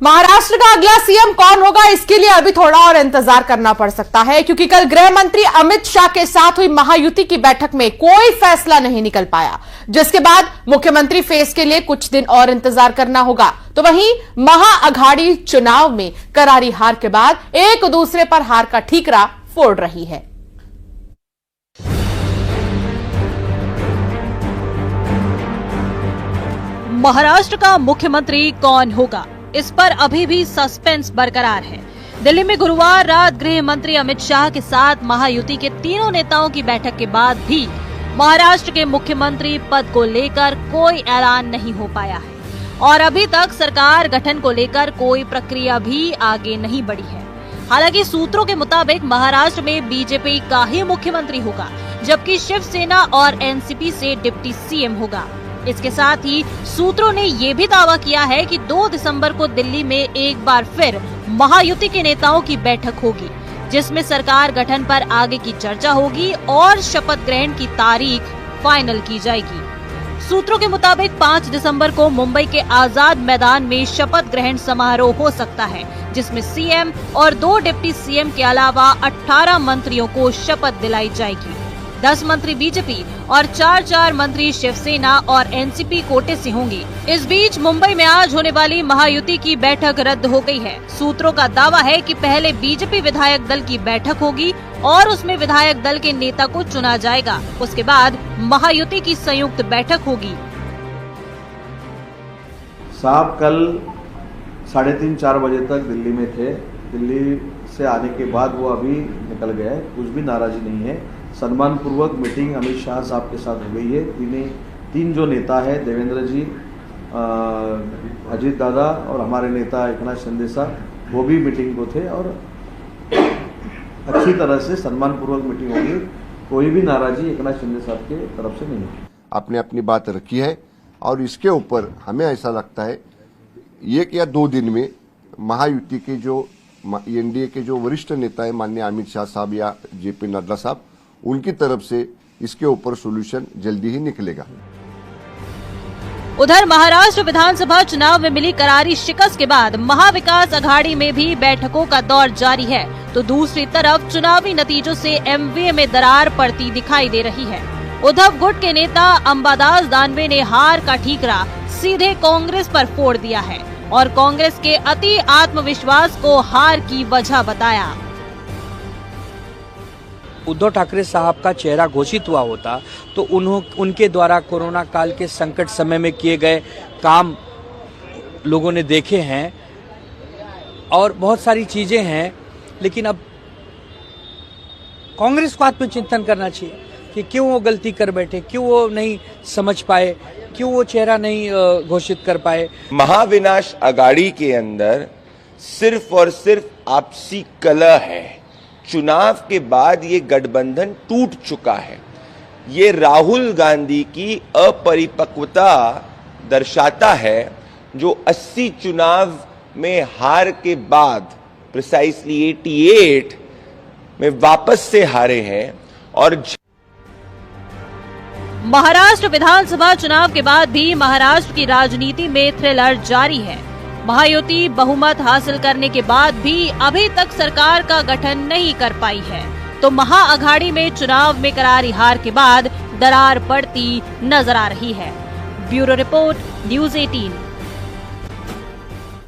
महाराष्ट्र का अगला सीएम कौन होगा, इसके लिए अभी थोड़ा और इंतजार करना पड़ सकता है, क्योंकि कल गृह मंत्री अमित शाह के साथ हुई महायुति की बैठक में कोई फैसला नहीं निकल पाया, जिसके बाद मुख्यमंत्री फेस के लिए कुछ दिन और इंतजार करना होगा। तो वहीं महाअघाड़ी चुनाव में करारी हार के बाद एक दूसरे पर हार का ठीकरा फोड़ रही है। महाराष्ट्र का मुख्यमंत्री कौन होगा, इस पर अभी भी सस्पेंस बरकरार है। दिल्ली में गुरुवार रात गृह मंत्री अमित शाह के साथ महायुति के तीनों नेताओं की बैठक के बाद भी महाराष्ट्र के मुख्यमंत्री पद को लेकर कोई ऐलान नहीं हो पाया है और अभी तक सरकार गठन को लेकर कोई प्रक्रिया भी आगे नहीं बढ़ी है। हालांकि सूत्रों के मुताबिक महाराष्ट्र में बीजेपी का ही मुख्यमंत्री होगा, जबकि शिवसेना और एनसीपी से डिप्टी सीएम होगा। इसके साथ ही सूत्रों ने ये भी दावा किया है कि 2 दिसंबर को दिल्ली में एक बार फिर महायुति के नेताओं की बैठक होगी, जिसमें सरकार गठन पर आगे की चर्चा होगी और शपथ ग्रहण की तारीख फाइनल की जाएगी। सूत्रों के मुताबिक 5 दिसंबर को मुंबई के आजाद मैदान में शपथ ग्रहण समारोह हो सकता है, जिसमें सीएम और 2 डिप्टी सीएम के अलावा 18 मंत्रियों को शपथ दिलाई जाएगी। 10 मंत्री बीजेपी और 4 मंत्री शिवसेना और एनसीपी कोटे से होंगे। इस बीच मुंबई में आज होने वाली महायुति की बैठक रद्द हो गई है। सूत्रों का दावा है कि पहले बीजेपी विधायक दल की बैठक होगी और उसमें विधायक दल के नेता को चुना जाएगा। उसके बाद महायुति की संयुक्त बैठक होगी। साहब कल 3:30-4 बजे तक दिल्ली में थे। दिल्ली से आने के बाद वो अभी निकल गए, कुछ भी नाराजी नहीं है। सम्मान पूर्वक मीटिंग अमित शाह साहब के साथ हो गई है। तीन जो नेता है, देवेंद्र जी, अजीत दादा और हमारे नेता एकनाथ शिंदे साहब, वो भी मीटिंग को थे और अच्छी तरह से सम्मान पूर्वक मीटिंग होगी। कोई भी नाराजी एकनाथ शिंदे साहब के तरफ से नहीं है। आपने अपनी बात रखी है और इसके ऊपर हमें ऐसा लगता है 1 या 2 दिन में महायुति के जो एनडीए के जो वरिष्ठ नेता है माननीय अमित शाह साहब या जेपी नड्डा साहब, उनकी तरफ से इसके ऊपर सॉल्यूशन जल्दी ही निकलेगा। उधर महाराष्ट्र विधानसभा चुनाव में मिली करारी शिकस्त के बाद महाविकास अघाड़ी में भी बैठकों का दौर जारी है, तो दूसरी तरफ चुनावी नतीजों से एमवीए में दरार पड़ती दिखाई दे रही है। उद्धव गुट के नेता अंबादास दानवे ने हार का ठीकरा सीधे कांग्रेस पर फोड़ दिया है और कांग्रेस के अति आत्मविश्वास को हार की वजह बताया। उद्धव ठाकरे साहब का चेहरा घोषित हुआ होता तो उनके द्वारा कोरोना काल के संकट समय में किए गए काम लोगों ने देखे हैं और बहुत सारी चीजें हैं, लेकिन अब कांग्रेस को आत्मचिंतन करना चाहिए कि क्यों वो गलती कर बैठे, क्यों वो नहीं समझ पाए, क्यों वो चेहरा नहीं घोषित कर पाए। महाविनाश अघाड़ी के अंदर सिर्फ और सिर्फ आपसी कलह है। चुनाव के बाद ये गठबंधन टूट चुका है। ये राहुल गांधी की अपरिपक्वता दर्शाता है, जो 80 चुनाव में हार के बाद प्रिसाइसली 88 में वापस से हारे हैं। और महाराष्ट्र विधानसभा चुनाव के बाद भी महाराष्ट्र की राजनीति में थ्रिलर जारी है। महायुति बहुमत हासिल करने के बाद भी अभी तक सरकार का गठन नहीं कर पाई है, तो महाअघाड़ी में चुनाव में करारी हार के बाद दरार पड़ती नजर आ रही है। Bureau report, news 18।